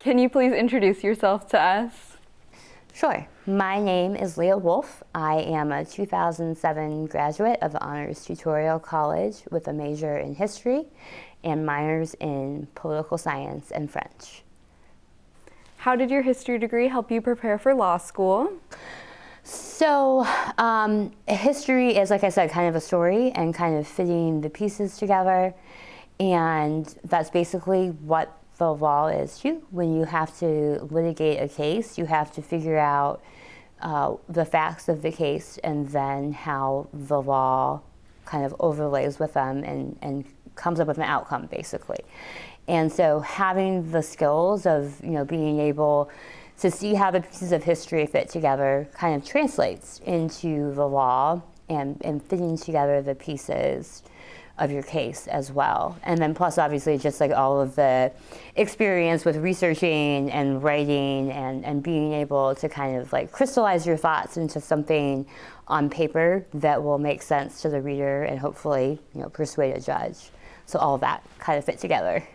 Can you please introduce yourself to us? Sure. My name is Leah Wolfe. I am a 2007 graduate of the Honors Tutorial College with a major in history and minors in political science and French. How did your history degree help you prepare for law school? So history is, like I said, kind of a story and kind of fitting the pieces together. And that's basically what the law is too. When you have to litigate a case, you have to figure out the facts of the case and then how the law kind of overlays with them and comes up with an outcome, basically. And so having the skills of, being able to see how the pieces of history fit together kind of translates into the law and fitting together the pieces of your case as well. And then plus obviously just like all of the experience with researching and writing and being able to kind of like crystallize your thoughts into something on paper that will make sense to the reader and hopefully, persuade a judge. So all of that kind of fit together.